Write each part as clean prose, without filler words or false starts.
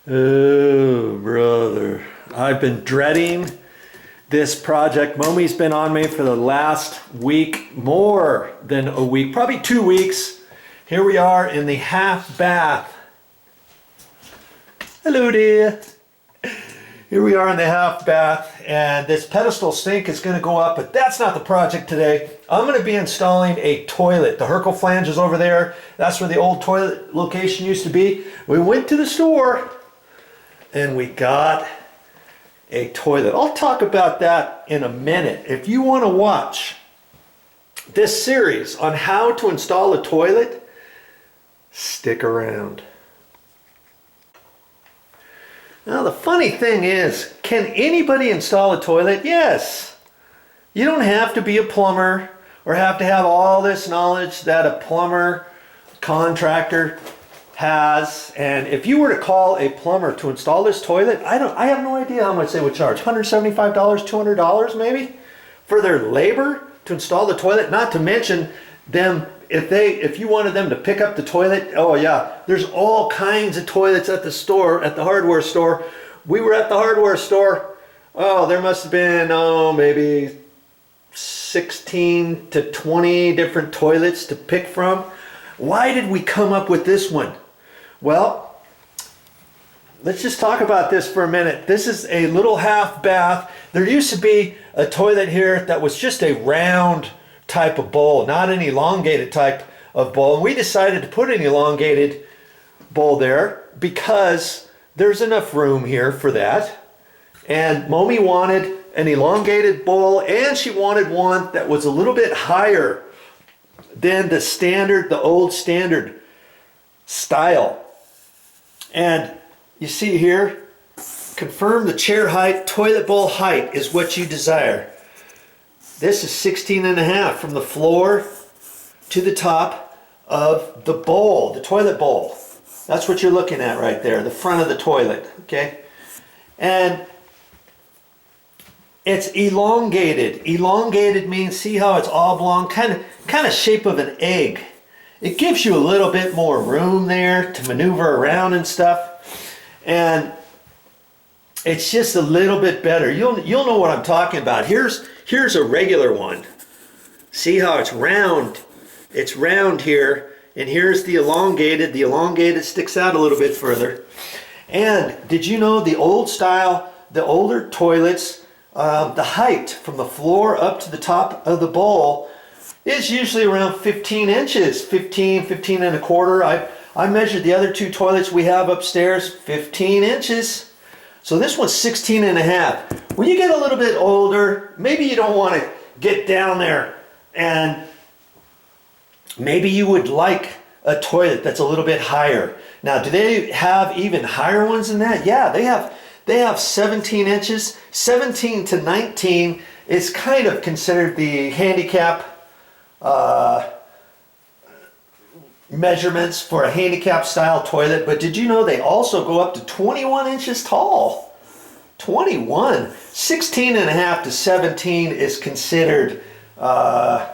Oh, brother. I've been dreading this project. Momi's been on me for the last week, more than a week, probably 2 weeks. Here we are in the half bath. Hello dear. Here we are in the half bath, and this pedestal sink is going to go up, but that's not the project today. I'm going to be installing a toilet. The Herkel flange is over there. That's where the old toilet location used to be. We went to the store and we got a toilet. I'll talk about that in a minute. If you want to watch this series on how to install a toilet, stick around. Now the funny thing is, can anybody install a toilet? Yes. You don't have to be a plumber or have to have all this knowledge that a plumber contractor has. And if you were to call a plumber to install this toilet, I have no idea how much they would charge. $175, $200 maybe for their labor to install the toilet, not to mention them. If you wanted them to pick up the toilet, oh yeah, there's all kinds of toilets at the store, at the hardware store. We were at the hardware store. Oh, there must have been, maybe 16 to 20 different toilets to pick from. Why did we come up with this one? Well, let's just talk about this for a minute. This is a little half bath. There used to be a toilet here that was just a round type of bowl, not an elongated type of bowl. And we decided to put an elongated bowl there because there's enough room here for that. And Momi wanted an elongated bowl, and she wanted one that was a little bit higher than the standard, the old standard style. And you see here, confirm the chair height, toilet bowl height is what you desire. This is 16.5 from the floor to the top of the bowl, the toilet bowl. That's what you're looking at right there, the front of the toilet, okay? And it's elongated. Elongated means, see how it's oblong, kind of shape of an egg. It gives you a little bit more room there to maneuver around and stuff. And it's just a little bit better. You'll know what I'm talking about. Here's a regular one. See how it's round? It's round here, and here's the elongated. The elongated sticks out a little bit further. And did you know the old style, the older toilets, the height from the floor up to the top of the bowl is usually around 15 inches, 15 and a quarter. I measured the other two toilets we have upstairs, 15 inches. So this one's 16.5. When you get a little bit older, maybe you don't want to get down there, and maybe you would like a toilet that's a little bit higher. Now, do they have even higher ones than that? Yeah, they have 17 inches. 17 to 19 is kind of considered the handicap measurements for a handicap style toilet. But did you know they also go up to 21 inches tall? 21. 16.5 to 17 is considered I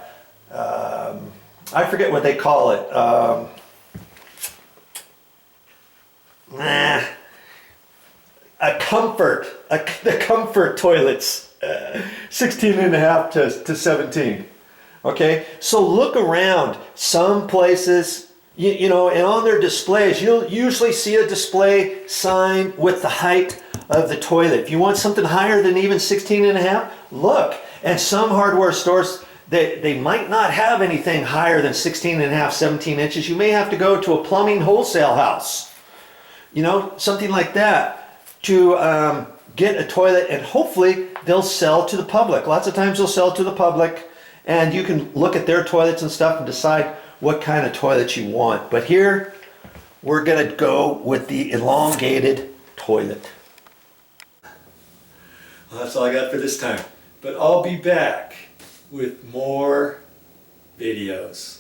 forget what they call it. The comfort toilets. 16.5 to 17. Okay, so look around. Some places, you know, and on their displays, you'll usually see a display sign with the height of the toilet. If you want something higher than even 16.5, look. And some hardware stores, they might not have anything higher than 16.5, 17 inches. You may have to go to a plumbing wholesale house, you know, something like that, to get a toilet, and hopefully they'll sell to the public. Lots of times they'll sell to the public, and you can look at their toilets and stuff and decide what kind of toilet you want. But here, we're gonna go with the elongated toilet. Well, that's all I got for this time. But I'll be back with more videos.